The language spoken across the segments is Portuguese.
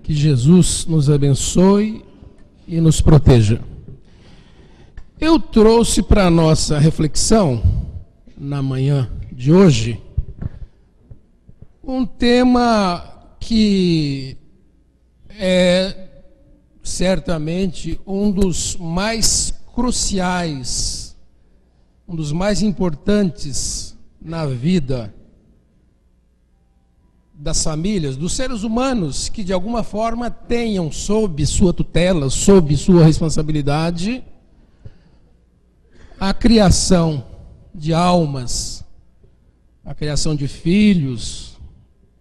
Que Jesus nos abençoe e nos proteja. Eu trouxe para a nossa reflexão, na manhã de hoje, um tema que é certamente um dos mais cruciais, um dos mais importantes na vida das famílias, dos seres humanos que de alguma forma tenham sob sua tutela, sob sua responsabilidade, a criação de almas, a criação de filhos,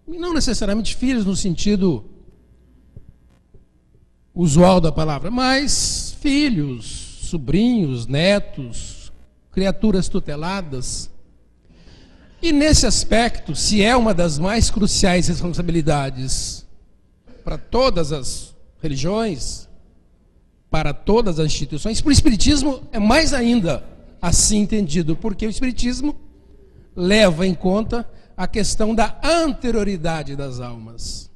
e não necessariamente filhos no sentido usual da palavra, mas filhos, sobrinhos, netos, criaturas tuteladas. E nesse aspecto, se é uma das mais cruciais responsabilidades para todas as religiões, para todas as instituições, para o Espiritismo é mais ainda assim entendido, porque o Espiritismo leva em conta a questão da anterioridade das almas.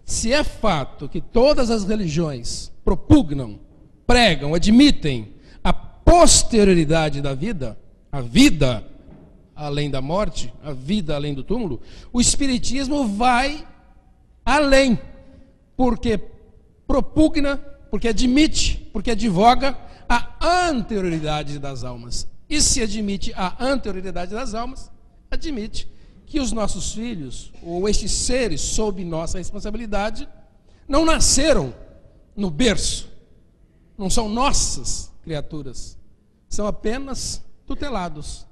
Se é fato que todas as religiões propugnam, pregam, admitem a posterioridade da vida, a vida além da morte, a vida além do túmulo, o Espiritismo vai além, porque propugna, porque admite, porque advoga a anterioridade das almas. E se admite a anterioridade das almas, admite que os nossos filhos, ou estes seres sob nossa responsabilidade, não nasceram no berço, não são nossas criaturas, são apenas tutelados.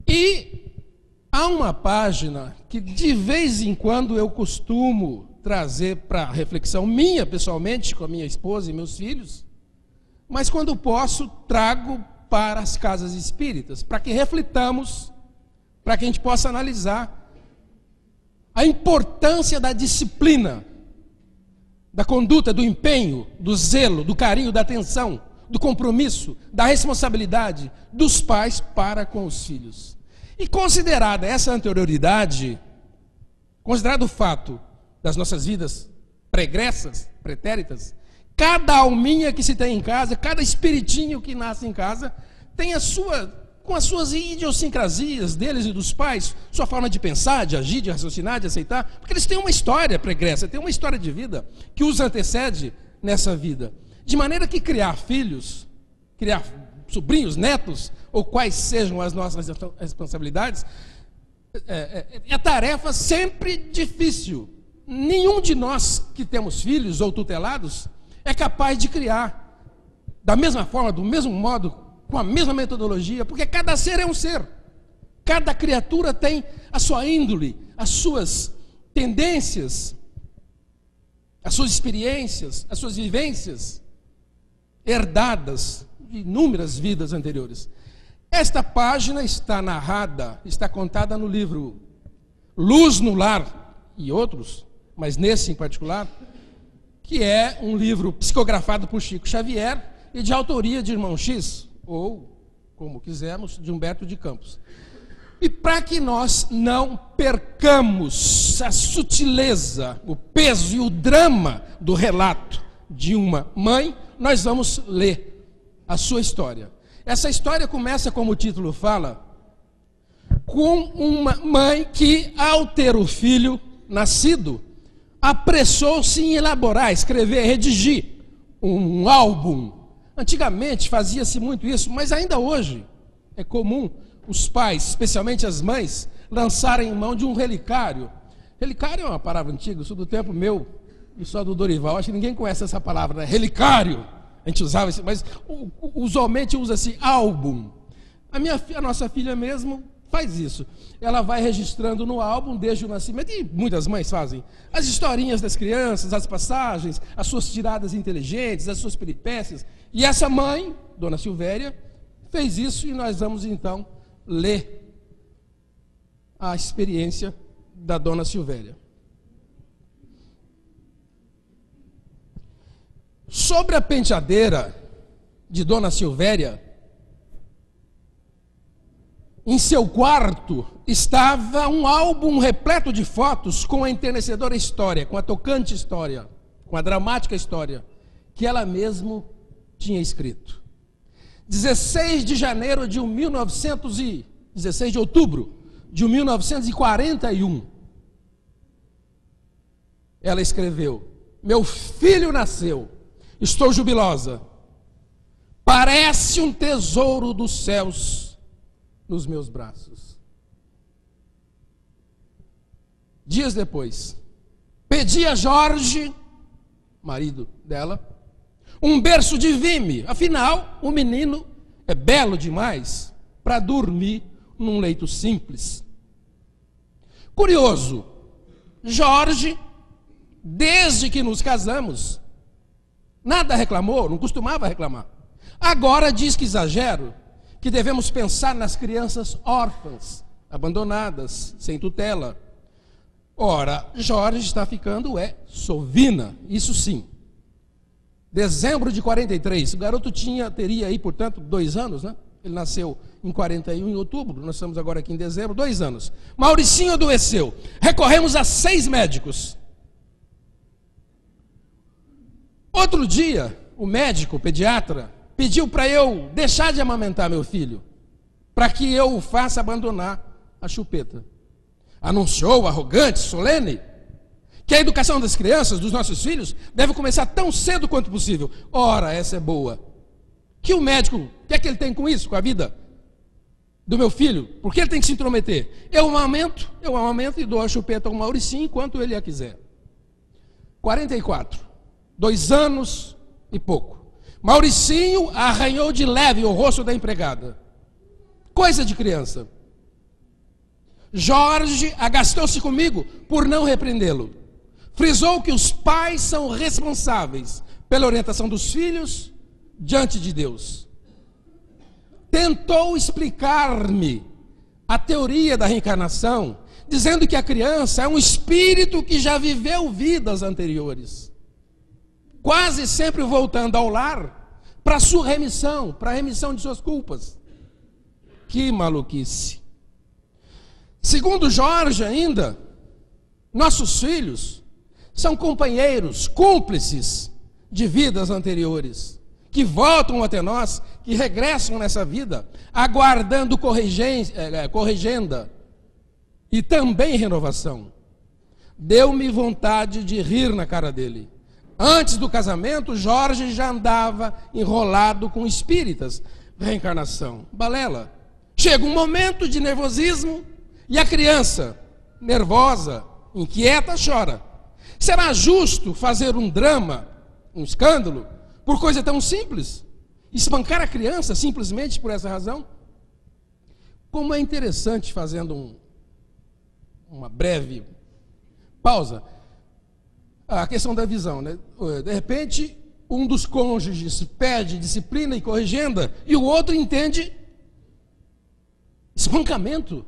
E há uma página que de vez em quando eu costumo trazer para reflexão minha, pessoalmente, com a minha esposa e meus filhos, mas quando posso, trago para as casas espíritas, para que reflitamos, para que a gente possa analisar a importância da disciplina, da conduta, do empenho, do zelo, do carinho, da atenção, do compromisso, da responsabilidade dos pais para com os filhos. E considerada essa anterioridade, considerado o fato das nossas vidas pregressas, pretéritas, cada alminha que se tem em casa, cada espiritinho que nasce em casa, tem com as suas idiosincrasias deles e dos pais, sua forma de pensar, de agir, de raciocinar, de aceitar, porque eles têm uma história pregressa, têm uma história de vida que os antecede nessa vida. De maneira que criar filhos, criar sobrinhos, netos, ou quais sejam as nossas responsabilidades, é tarefa sempre difícil. Nenhum de nós que temos filhos ou tutelados é capaz de criar da mesma forma, do mesmo modo, com a mesma metodologia, porque cada ser é um ser. Cada criatura tem a sua índole, as suas tendências, as suas experiências, as suas vivências, herdadas de inúmeras vidas anteriores. Esta página está narrada, está contada no livro Luz no Lar e outros, mas nesse em particular, que é um livro psicografado por Chico Xavier e de autoria de Irmão X, ou, como quisermos, de Humberto de Campos. E para que nós não percamos a sutileza, o peso e o drama do relato de uma mãe, nós vamos ler a sua história. Essa história começa, como o título fala, com uma mãe que, ao ter o filho nascido, apressou-se em elaborar, escrever, redigir um álbum. Antigamente fazia-se muito isso, mas ainda hoje é comum os pais, especialmente as mães, lançarem mão de um relicário. Relicário é uma palavra antiga, isso do tempo meu e só do Dorival. Acho que ninguém conhece essa palavra, né? Relicário. A gente usava isso, mas usualmente usa-se álbum. A nossa filha mesmo faz isso. Ela vai registrando no álbum, desde o nascimento, e muitas mães fazem, as historinhas das crianças, as passagens, as suas tiradas inteligentes, as suas peripécias. E essa mãe, Dona Silvéria, fez isso, e nós vamos então ler a experiência da Dona Silvéria. Sobre a penteadeira de Dona Silvéria, Em seu quarto estava um álbum repleto de fotos com a enternecedora história, com a tocante história, com a dramática história que ela mesma tinha escrito. 16 de janeiro de 16 de outubro de 1941, ela escreveu: meu filho nasceu, estou jubilosa, parece um tesouro dos céus nos meus braços. Dias depois, pedi a Jorge, marido dela, um berço de vime. Afinal, o menino é belo demais para dormir num leito simples. Curioso, Jorge, desde que nos casamos, nada reclamou, não costumava reclamar. Agora diz que exagero, que devemos pensar nas crianças órfãs, abandonadas, sem tutela. Ora, Jorge está ficando sovina, isso sim. Dezembro de 43, o garoto teria aí, portanto, 2 anos, né? Ele nasceu em 41, em outubro, nós estamos agora aqui em dezembro, 2 anos. Mauricinho adoeceu, recorremos a 6 médicos. Outro dia, o médico, o pediatra, pediu para eu deixar de amamentar meu filho, para que eu o faça abandonar a chupeta. Anunciou, arrogante, solene, que a educação das crianças, dos nossos filhos, deve começar tão cedo quanto possível. Ora, essa é boa. Que o médico, o que é que ele tem com isso, com a vida do meu filho? Por que ele tem que se intrometer? Eu amamento e dou a chupeta ao Mauricinho enquanto ele a quiser. 44, 2 anos e pouco. Mauricinho arranhou de leve o rosto da empregada. Coisa de criança. Jorge agastou-se comigo por não repreendê-lo. Frisou que os pais são responsáveis pela orientação dos filhos diante de Deus. Tentou explicar-me a teoria da reencarnação, dizendo que a criança é um espírito que já viveu vidas anteriores, quase sempre voltando ao lar para sua remissão, para a remissão de suas culpas. Que maluquice! Segundo Jorge ainda, nossos filhos são companheiros, cúmplices de vidas anteriores, que voltam até nós, que regressam nessa vida, aguardando corrigenda e também renovação. Deu-me vontade de rir na cara dele. Antes do casamento, Jorge já andava enrolado com espíritas. Reencarnação, balela. Chega um momento de nervosismo e a criança, nervosa, inquieta, chora. Será justo fazer um drama, um escândalo, por coisa tão simples? Espancar a criança simplesmente por essa razão? Como é interessante, fazendo uma breve pausa, a questão da visão, né? De repente, um dos cônjuges pede disciplina e corrigenda e o outro entende espancamento.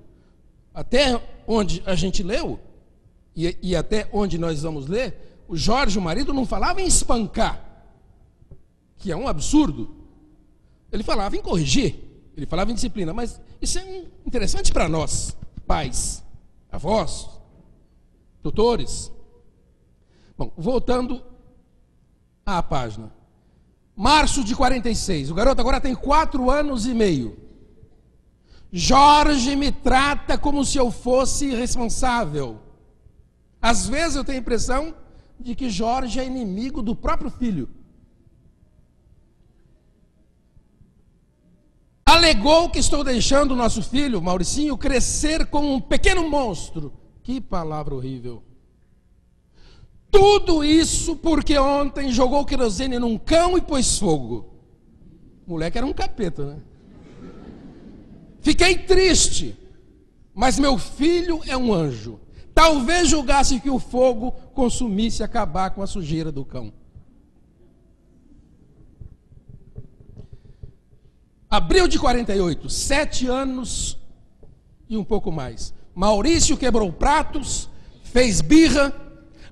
Até onde a gente leu, e até onde nós vamos ler, o Jorge, o marido, não falava em espancar, que é um absurdo. Ele falava em corrigir, ele falava em disciplina, mas isso é interessante para nós, pais, avós, tutores. Bom, voltando à página. Março de 46, o garoto agora tem 4 anos e meio. Jorge me trata como se eu fosse irresponsável. Às vezes eu tenho a impressão de que Jorge é inimigo do próprio filho. Alegou que estou deixando o nosso filho, Mauricinho, crescer como um pequeno monstro. Que palavra horrível. Tudo isso porque ontem jogou querosene num cão e pôs fogo. O moleque era um capeta, né? Fiquei triste, mas meu filho é um anjo. Talvez julgasse que o fogo consumisse e acabar com a sujeira do cão. Abril de 48, 7 anos e um pouco mais. Maurício quebrou pratos, fez birra,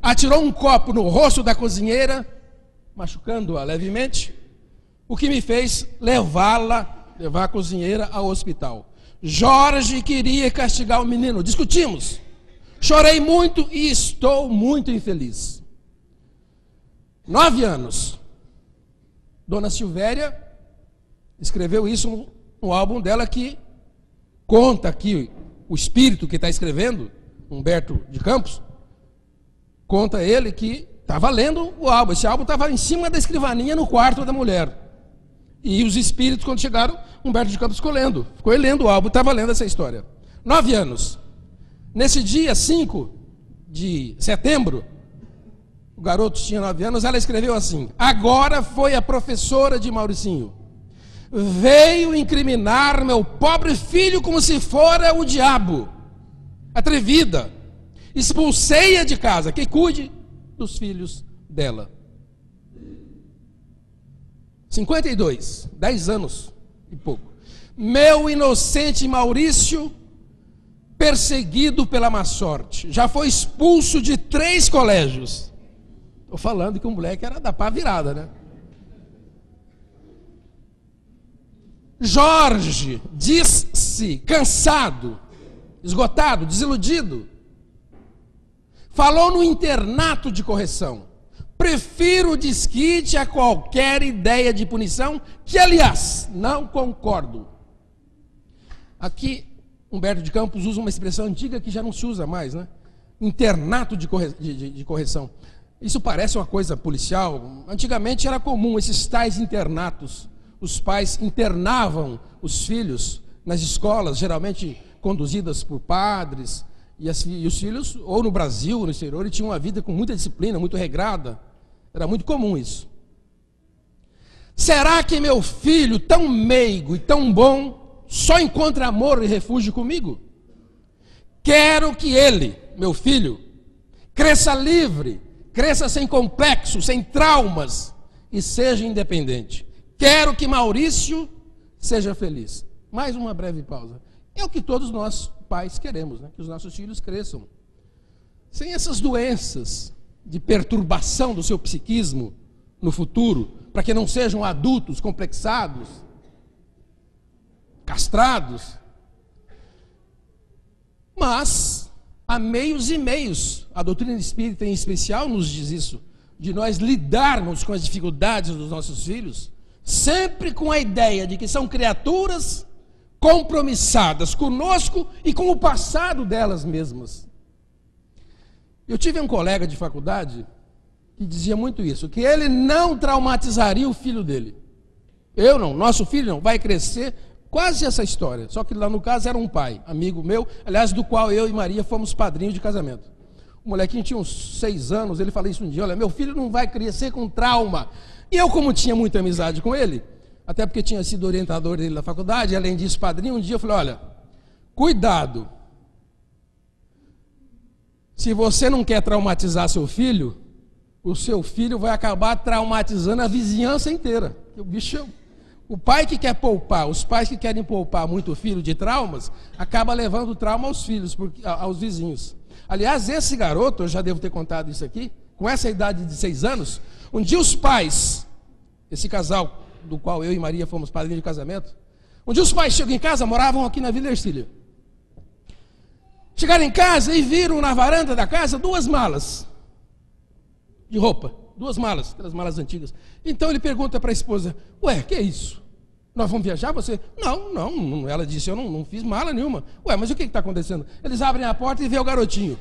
atirou um copo no rosto da cozinheira, machucando-a levemente, o que me fez levar a cozinheira ao hospital. Jorge queria castigar o menino. Discutimos. Chorei muito e estou muito infeliz. 9 anos. Dona Silvéria escreveu isso no álbum dela, que conta aqui o espírito que está escrevendo, Humberto de Campos, conta ele que estava lendo o álbum. Esse álbum estava em cima da escrivaninha no quarto da mulher. E os espíritos, quando chegaram, Humberto de Campos ficou lendo o álbum, estava lendo essa história. 9 anos. Nesse dia 5 de setembro, o garoto tinha 9 anos, ela escreveu assim: agora foi a professora de Mauricinho. Veio incriminar meu pobre filho como se fora o diabo. Atrevida. Expulsei-a de casa, que cuide dos filhos dela. 52, 10 anos e pouco. Meu inocente Maurício, perseguido pela má sorte, já foi expulso de 3 colégios. Estou falando que o moleque era da pá virada, né? Jorge disse cansado, esgotado, desiludido. Falou no internato de correção. Prefiro o desquite a qualquer ideia de punição, que, aliás, não concordo. Aqui, Humberto de Campos usa uma expressão antiga que já não se usa mais, né? Internato de correção. Isso parece uma coisa policial. Antigamente era comum esses tais internatos. Os pais internavam os filhos nas escolas, geralmente conduzidas por padres, e os filhos, ou no Brasil, ou no exterior, eles tinham uma vida com muita disciplina, muito regrada. Era muito comum isso. Será que meu filho, tão meigo e tão bom, só encontra amor e refúgio comigo? Quero que ele, meu filho, cresça livre, cresça sem complexos, sem traumas e seja independente. Quero que Maurício seja feliz. Mais uma breve pausa. É o que todos nós pais queremos, né? Que os nossos filhos cresçam sem essas doenças de perturbação do seu psiquismo no futuro, para que não sejam adultos complexados, castrados. Mas há meios e meios, a doutrina espírita em especial nos diz isso, de nós lidarmos com as dificuldades dos nossos filhos, sempre com a ideia de que são criaturas compromissadas conosco e com o passado delas mesmas. Eu tive um colega de faculdade que dizia muito isso, que ele não traumatizaria o filho dele. Eu não, nosso filho não, vai crescer quase essa história, só que lá no caso era um pai, amigo meu, aliás, do qual eu e Maria fomos padrinhos de casamento. O molequinho tinha uns 6 anos, ele falou isso um dia: olha, meu filho não vai crescer com trauma. E eu, como tinha muita amizade com ele, até porque tinha sido orientador dele na faculdade, além disso padrinho, um dia eu falei: olha, cuidado, se você não quer traumatizar seu filho, o seu filho vai acabar traumatizando a vizinhança inteira. O bicho, o pai que quer poupar, os pais que querem poupar muito o filho de traumas, acaba levando trauma aos filhos, aos vizinhos. Aliás, esse garoto, eu já devo ter contado isso aqui, com essa idade de 6 anos, um dia os pais, esse casal do qual eu e Maria fomos padrinhos de casamento, um dia os pais chegam em casa, moravam aqui na Vila Ercília. Chegaram em casa e viram na varanda da casa 2 malas de roupa, 2 malas, aquelas malas antigas. Então ele pergunta para a esposa: ué, que é isso? Nós vamos viajar? Você? Não, ela disse: eu não fiz mala nenhuma. Ué, mas o que está acontecendo? Eles abrem a porta e vê o garotinho.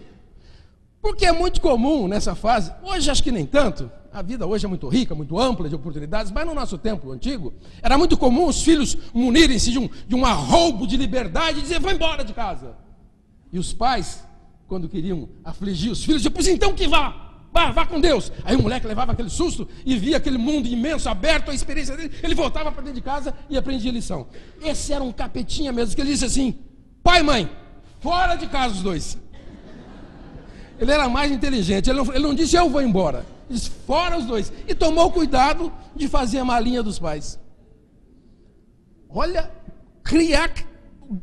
Porque é muito comum nessa fase, hoje acho que nem tanto, a vida hoje é muito rica, muito ampla de oportunidades, mas no nosso tempo antigo, era muito comum os filhos munirem-se de um arroubo de liberdade e dizer: vou embora de casa. E os pais, quando queriam afligir os filhos, diziam: pois então que vá com Deus. Aí o moleque levava aquele susto e via aquele mundo imenso, aberto, a experiência dele, ele voltava para dentro de casa e aprendia a lição. Esse era um capetinha mesmo, que ele disse assim: pai e mãe, fora de casa os dois. Ele era mais inteligente, ele não disse: eu vou embora. Ele disse: fora os dois. E tomou cuidado de fazer a malinha dos pais. Olha, criar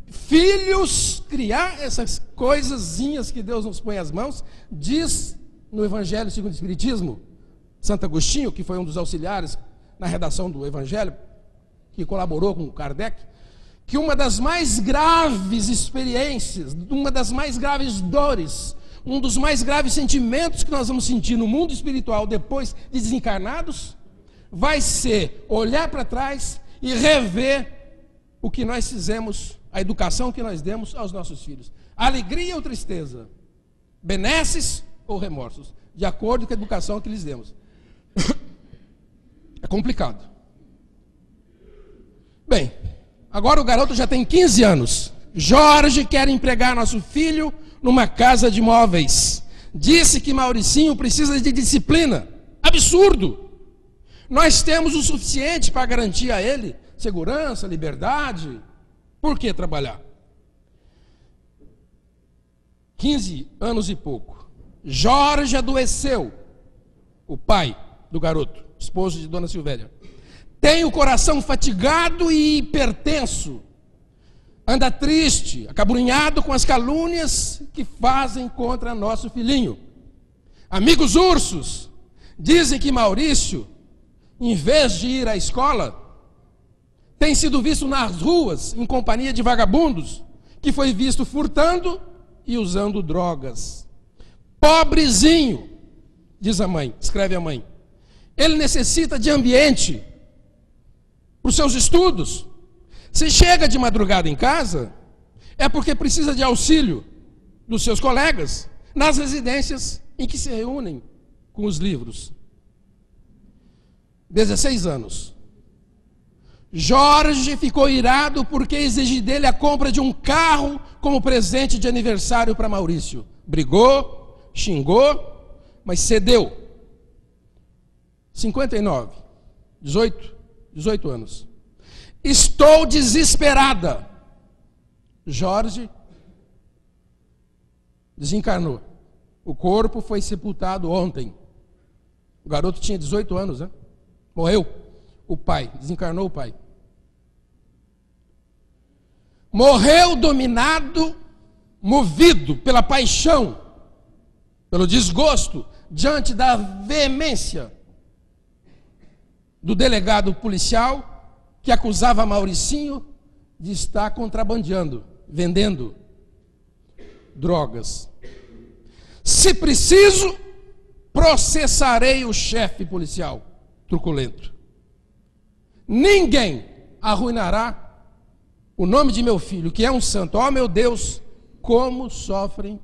filhos, criar essas coisazinhas que Deus nos põe às mãos. Diz no Evangelho segundo o Espiritismo, Santo Agostinho, que foi um dos auxiliares na redação do Evangelho, que colaborou com Kardec, que uma das mais graves experiências, uma das mais graves dores, um dos mais graves sentimentos que nós vamos sentir no mundo espiritual depois de desencarnados, vai ser olhar para trás e rever o que nós fizemos, a educação que nós demos aos nossos filhos. Alegria ou tristeza? Benesses ou remorsos? De acordo com a educação que lhes demos. É complicado. Bem, agora o garoto já tem 15 anos. Jorge quer empregar nosso filho numa casa de móveis. Disse que Mauricinho precisa de disciplina. Absurdo! Nós temos o suficiente para garantir a ele segurança, liberdade. Por que trabalhar? 15 anos e pouco. Jorge adoeceu. O pai do garoto, esposo de Dona Silvéria. Tem o coração fatigado e hipertenso. Anda triste, acabrunhado com as calúnias que fazem contra nosso filhinho. Amigos ursos dizem que Maurício, em vez de ir à escola, tem sido visto nas ruas em companhia de vagabundos, que foi visto furtando e usando drogas. Pobrezinho, diz a mãe, escreve a mãe. Ele necessita de ambiente para os seus estudos. Se chega de madrugada em casa, é porque precisa de auxílio dos seus colegas nas residências em que se reúnem com os livros. 16 anos. Jorge ficou irado porque exigi dele a compra de um carro como presente de aniversário para Maurício. Brigou, xingou, mas cedeu. 59, 18 anos. Estou desesperada. Jorge desencarnou. O corpo foi sepultado ontem. O garoto tinha 18 anos, né? Morreu. O pai, desencarnou o pai. Morreu dominado, movido pela paixão, pelo desgosto, diante da veemência do delegado policial que acusava Mauricinho de estar contrabandeando, vendendo drogas. Se preciso, processarei o chefe policial truculento. Ninguém arruinará o nome de meu filho, que é um santo. Ó, meu Deus, como sofrem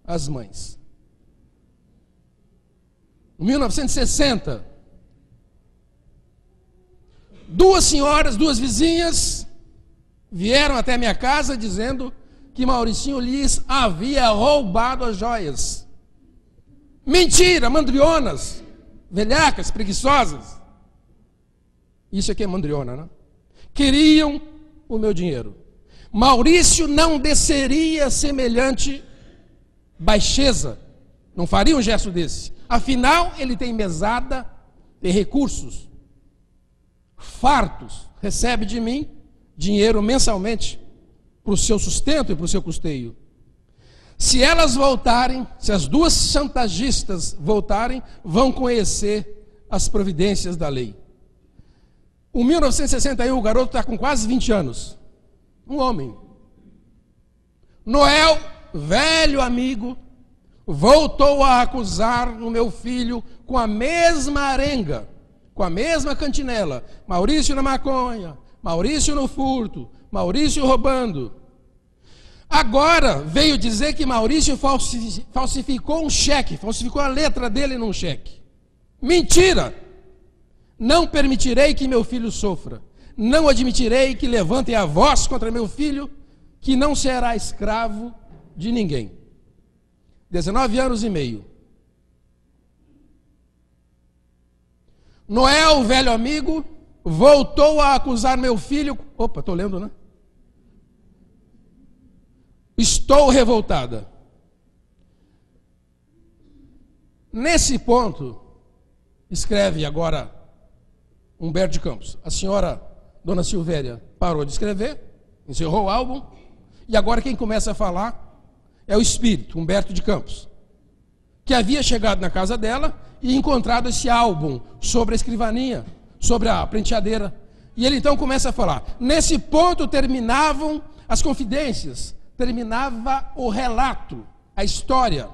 as mães. Em 1960, duas senhoras, duas vizinhas, vieram até a minha casa dizendo que Mauricinho lhes havia roubado as joias. Mentira, mandrionas, velhacas, preguiçosas. Isso aqui é mandriona, né? Queriam o meu dinheiro. Maurício não desceria semelhante baixeza, não faria um gesto desse. Afinal, ele tem mesada, tem recursos fartos, recebe de mim dinheiro mensalmente para o seu sustento e para o seu custeio. Se elas voltarem, se as duas chantagistas voltarem, vão conhecer as providências da lei. Em 1961, o garoto está com quase 20 anos. Um homem. Noel, velho amigo, voltou a acusar o meu filho com a mesma arenga, com a mesma cantinela. Maurício na maconha, Maurício no furto, Maurício roubando. Agora veio dizer que Maurício falsificou um cheque, falsificou a letra dele num cheque. Mentira! Não permitirei que meu filho sofra. Não admitirei que levantem a voz contra meu filho, que não será escravo de ninguém. 19 anos e meio. Noel, velho amigo, voltou a acusar meu filho. Opa, estou lendo, né? Estou revoltada. Nesse ponto, escreve agora Humberto de Campos. A senhora Dona Silvéria parou de escrever, encerrou o álbum, e agora quem começa a falar é o espírito, Humberto de Campos, que havia chegado na casa dela e encontrado esse álbum sobre a escrivaninha, sobre a prenteadeira. E ele então começa a falar. Nesse ponto terminavam as confidências, terminava o relato, a história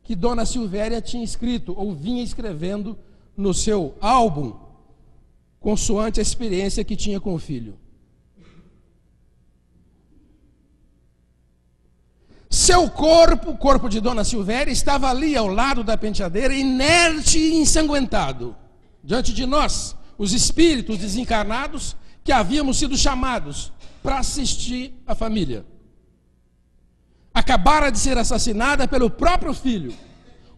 que Dona Silvéria tinha escrito, ou vinha escrevendo no seu álbum, consoante a experiência que tinha com o filho. Seu corpo, o corpo de Dona Silvéria, estava ali ao lado da penteadeira, inerte e ensanguentado. Diante de nós, os espíritos desencarnados que havíamos sido chamados para assistir a família. Acabara de ser assassinada pelo próprio filho,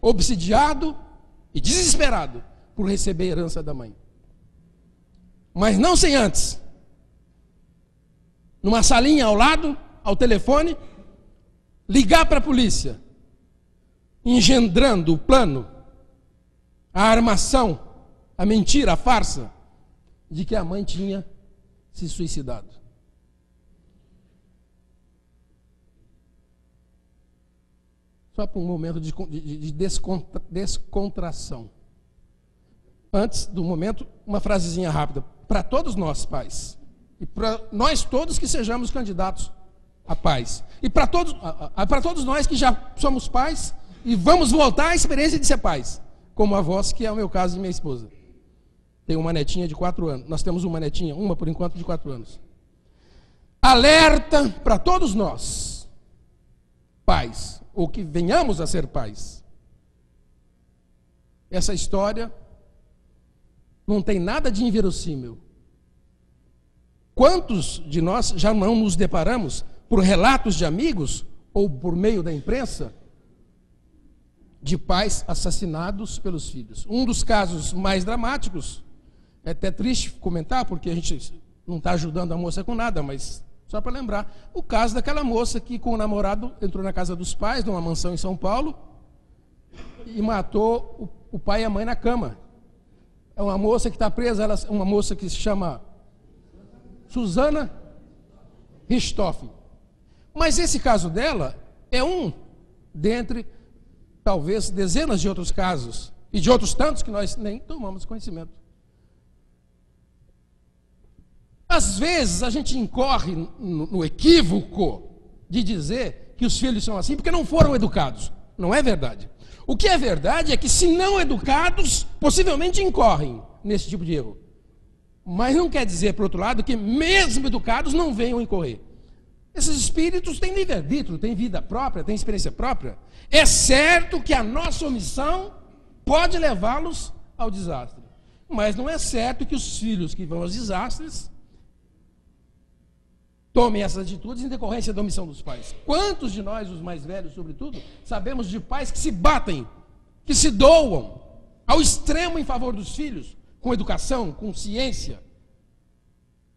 obsidiado e desesperado por receber a herança da mãe. Mas não sem antes, numa salinha ao lado, ao telefone, ligar para a polícia, engendrando o plano, a armação, a mentira, a farsa, de que a mãe tinha se suicidado. Só para um momento de descontração. Antes do momento, uma frasezinha rápida. Para todos nós, pais, e para nós todos que sejamos candidatos a pais, e para todos nós que já somos pais e vamos voltar à experiência de ser pais, como avós, que é o meu caso e minha esposa. Tenho uma netinha de 4 anos. Nós temos uma netinha, uma por enquanto, de 4 anos. Alerta para todos nós, pais, ou que venhamos a ser pais. Essa história não tem nada de inverossímil. Quantos de nós já não nos deparamos por relatos de amigos ou por meio da imprensa de pais assassinados pelos filhos? Um dos casos mais dramáticos, é até triste comentar, porque a gente não está ajudando a moça com nada, mas só para lembrar, o caso daquela moça que com o namorado entrou na casa dos pais, numa mansão em São Paulo, e matou o pai e a mãe na cama. É uma moça que está presa, uma moça que se chama Susana Richthofen. Mas esse caso dela é um dentre, talvez, dezenas de outros casos, e de outros tantos que nós nem tomamos conhecimento. Às vezes a gente incorre no equívoco de dizer que os filhos são assim porque não foram educados. Não é verdade. O que é verdade é que, se não educados, possivelmente incorrem nesse tipo de erro. Mas não quer dizer, por outro lado, que mesmo educados não venham incorrer. Esses espíritos têm livre-arbítrio, têm vida própria, têm experiência própria. É certo que a nossa omissão pode levá-los ao desastre. Mas não é certo que os filhos que vão aos desastres tomem essas atitudes em decorrência da omissão dos pais. Quantos de nós, os mais velhos sobretudo, sabemos de pais que se batem, que se doam ao extremo em favor dos filhos, com educação, com ciência,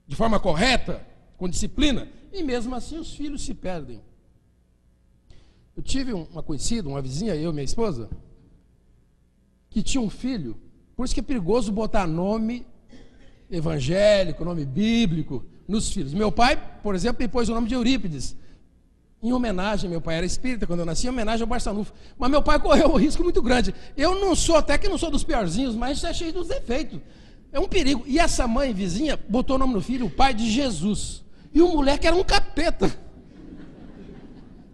de forma correta, com disciplina, e mesmo assim os filhos se perdem. Eu tive uma conhecida, uma vizinha, eu e minha esposa, que tinha um filho, por isso que é perigoso botar nome evangélico, nome bíblico nos filhos. Meu pai, por exemplo, me pôs o nome de Eurípides, em homenagem, meu pai era espírita quando eu nasci, em homenagem ao Barçanufo. Mas meu pai correu um risco muito grande. Eu não sou, até que não sou dos piorzinhos, mas é cheio dos defeitos. É um perigo. E essa mãe vizinha botou o nome no filho, o pai de Jesus. E o moleque era um capeta.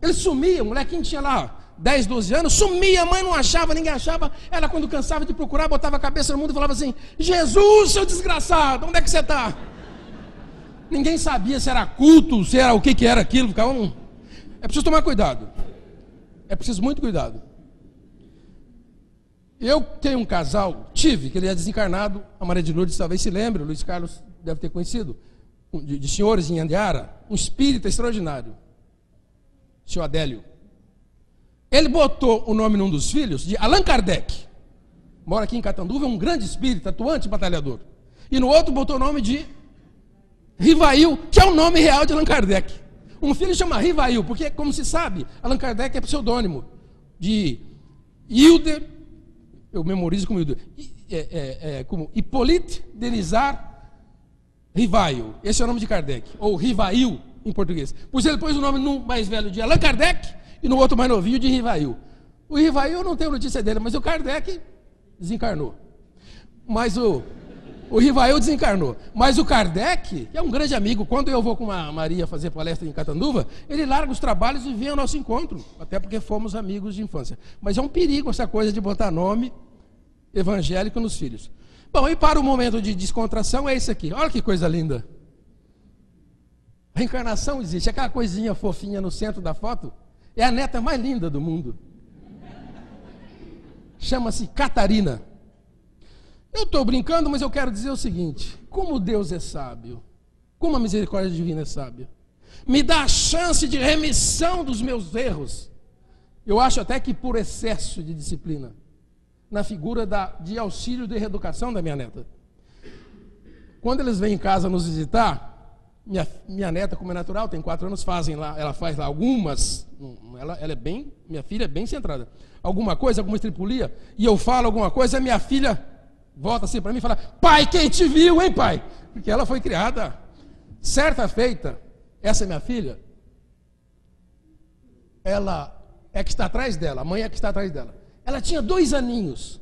Ele sumia, o molequinho tinha lá 10, 12 anos, sumia, a mãe não achava, ninguém achava. Ela, quando cansava de procurar, botava a cabeça no mundo e falava assim: Jesus, seu desgraçado, onde é que você está? Ninguém sabia se era culto, se era o que era aquilo. Ficava É preciso tomar cuidado. É preciso muito cuidado. Eu tenho um casal, tive, que ele é desencarnado, a Maria de Lourdes talvez se lembre, o Luiz Carlos deve ter conhecido, de senhores em Andiara, um espírita extraordinário, o senhor Adélio. Ele botou o nome num dos filhos de Allan Kardec, mora aqui em Catanduva, é um grande espírita, atuante batalhador. E no outro botou o nome de Rivail, que é o nome real de Allan Kardec. Um filho chama Rivail, porque, como se sabe, Allan Kardec é pseudônimo de Hilder, eu memorizo como Hilder, como Hippolyte Denizar Rivail. Esse é o nome de Kardec, ou Rivail em português. Pois ele pôs o nome no mais velho de Allan Kardec e no outro mais novinho de Rivail. O Rivail eu não tenho notícia dele, mas o Kardec desencarnou. Mas O Rivail desencarnou. Mas o Kardec, que é um grande amigo, quando eu vou com a Maria fazer palestra em Catanduva, ele larga os trabalhos e vem ao nosso encontro. Até porque fomos amigos de infância. Mas é um perigo essa coisa de botar nome evangélico nos filhos. Bom, e para o momento de descontração é esse aqui. Olha que coisa linda. A reencarnação existe. Aquela coisinha fofinha no centro da foto é a neta mais linda do mundo. Chama-se Catarina. Eu estou brincando, mas eu quero dizer o seguinte: como Deus é sábio, como a misericórdia divina é sábia, me dá a chance de remissão dos meus erros. Eu acho até que por excesso de disciplina, na figura de auxílio de reeducação da minha neta. Quando eles vêm em casa nos visitar, minha neta, como é natural, tem 4 anos, ela faz lá algumas, minha filha é bem centrada, alguma coisa, alguma estripulia, e eu falo alguma coisa, a minha filha volta assim para mim e fala: pai, quem te viu, hein, pai? Porque ela foi criada. Certa feita, essa minha filha, ela é que está atrás dela, a mãe é que está atrás dela. Ela tinha 2 aninhos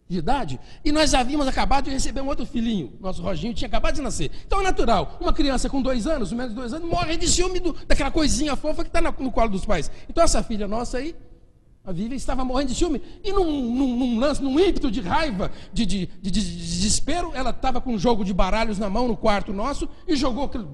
de idade e nós havíamos acabado de receber um outro filhinho. Nosso Roginho tinha acabado de nascer. Então é natural, uma criança com 2 anos, menos de 2 anos, morre de ciúme daquela coisinha fofa que está no colo dos pais. Então essa filha nossa aí, a Vivian, estava morrendo de ciúme. E num lance, num ímpeto de raiva, de desespero, ela estava com um jogo de baralhos na mão no quarto nosso e jogou aquele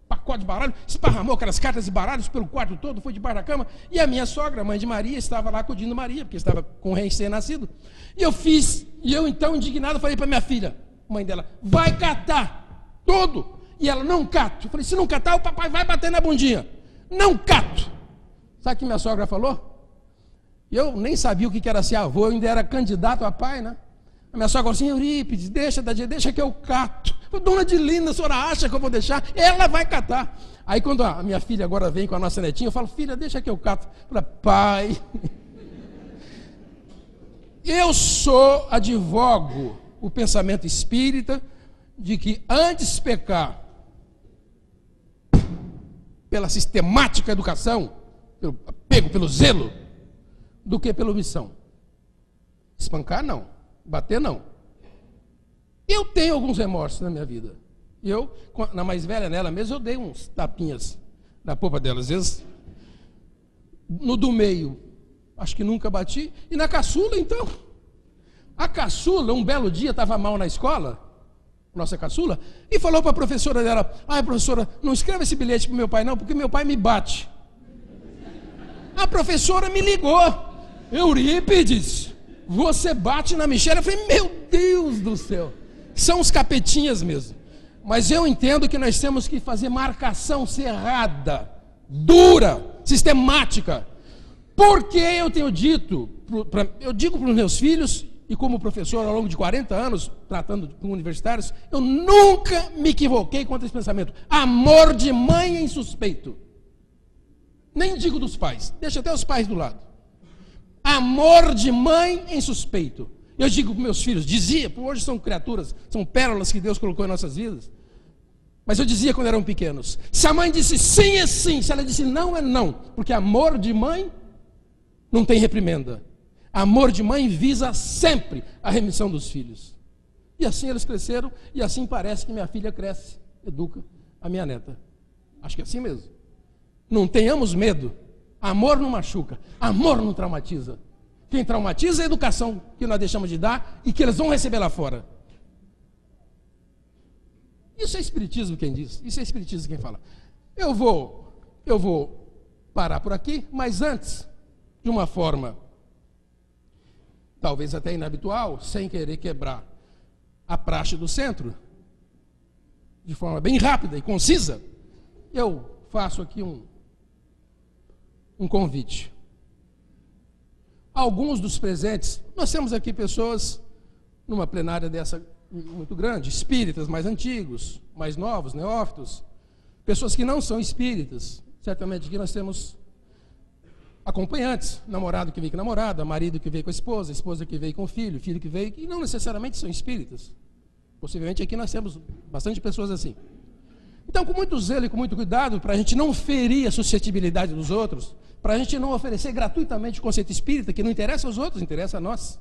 pacote de baralho, esparramou aquelas cartas de baralhos pelo quarto todo, foi debaixo da cama. E a minha sogra, a mãe de Maria, estava lá acudindo Maria, porque estava com o recém-nascido. E eu então, indignado, falei para minha filha, mãe dela: vai catar tudo. E ela: não cato. Eu falei: se não catar, o papai vai bater na bundinha. Não cato. Sabe o que minha sogra falou? Eu nem sabia o que era ser avô, eu ainda era candidato a pai, né? A minha sogra falou assim: Eurípides, deixa que eu cato. Eu falei: dona Adilina, a senhora acha que eu vou deixar? Ela vai catar. Aí quando a minha filha agora vem com a nossa netinha, eu falo: filha, deixa que eu cato. Eu falo: pai, eu advogo o pensamento espírita de que antes pecar pela sistemática educação, pelo apego, pelo zelo, do que pela omissão. Espancar não, bater não. Eu tenho alguns remorsos na minha vida. Na mais velha, nela mesmo, eu dei uns tapinhas na polpa dela. Às vezes, no do meio, acho que nunca bati. E na caçula, então. A caçula, um belo dia, estava mal na escola, nossa caçula, e falou para a professora dela: ai, professora, não escreva esse bilhete para o meu pai não, porque meu pai me bate. A professora me ligou: Eurípides, você bate na Michelle? Eu falei: meu Deus do céu, são os capetinhas mesmo. Mas eu entendo que nós temos que fazer marcação cerrada, dura, sistemática. Porque eu tenho dito, eu digo para os meus filhos, e como professor ao longo de 40 anos, tratando com universitários, eu nunca me equivoquei contra esse pensamento. Amor de mãe é insuspeito. Nem digo dos pais, deixa até os pais do lado. Amor de mãe é insuspeito. Eu digo para meus filhos, dizia, porque hoje são criaturas, são pérolas que Deus colocou em nossas vidas. Mas eu dizia quando eram pequenos: se a mãe disse sim, é sim. Se ela disse não, é não. Porque amor de mãe não tem reprimenda. Amor de mãe visa sempre a remissão dos filhos. E assim eles cresceram, e assim parece que minha filha cresce, educa a minha neta. Acho que é assim mesmo. Não tenhamos medo. Amor não machuca, amor não traumatiza. Quem traumatiza é a educação que nós deixamos de dar e que eles vão receber lá fora. Isso é espiritismo quem diz, isso é espiritismo quem fala. Eu vou parar por aqui, mas antes, de uma forma talvez até inabitual, sem querer quebrar a praxe do centro, de forma bem rápida e concisa, eu faço aqui um convite. Alguns dos presentes, nós temos aqui pessoas, numa plenária dessa muito grande, espíritas mais antigos, mais novos, neófitos, pessoas que não são espíritas. Certamente aqui nós temos acompanhantes, namorado que veio com a namorada, marido que veio com a esposa que veio com o filho que veio, que não necessariamente são espíritas. Possivelmente aqui nós temos bastante pessoas assim. Então, com muito zelo e com muito cuidado, para a gente não ferir a suscetibilidade dos outros, para a gente não oferecer gratuitamente o conceito espírita, que não interessa aos outros, interessa a nós.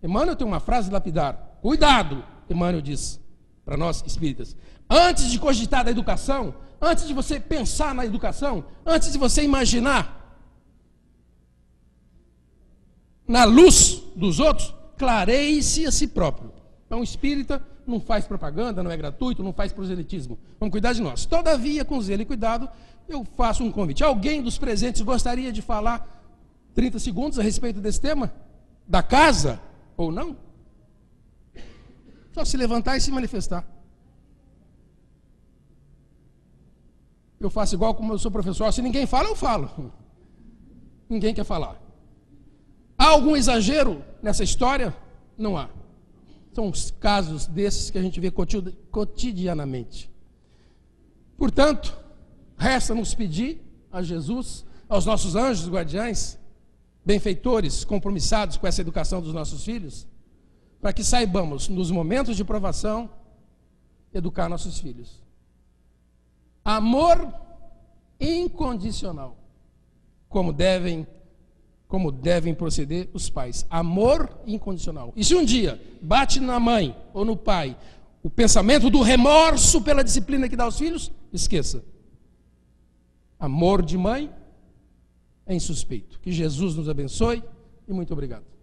Emmanuel tem uma frase lapidar: cuidado, Emmanuel diz, para nós espíritas. Antes de cogitar da educação, antes de você pensar na educação, antes de você imaginar na luz dos outros, clareie-se a si próprio. Então, espírita não faz propaganda, não é gratuito, não faz proselitismo. Vamos cuidar de nós. Todavia, com zelo e cuidado, eu faço um convite. Alguém dos presentes gostaria de falar 30 segundos a respeito desse tema? Da casa ou não? Só se levantar e se manifestar. Eu faço igual como eu sou professor. Se ninguém fala, eu falo. Ninguém quer falar. Há algum exagero nessa história? Não há. São os casos desses que a gente vê cotidianamente. Portanto, resta-nos pedir a Jesus, aos nossos anjos guardiães, benfeitores, compromissados com essa educação dos nossos filhos, para que saibamos, nos momentos de provação, educar nossos filhos. Amor incondicional, como devem proceder os pais. Amor incondicional. E se um dia bate na mãe ou no pai o pensamento do remorso pela disciplina que dá aos filhos, esqueça. Amor de mãe é insuspeito. Que Jesus nos abençoe e muito obrigado.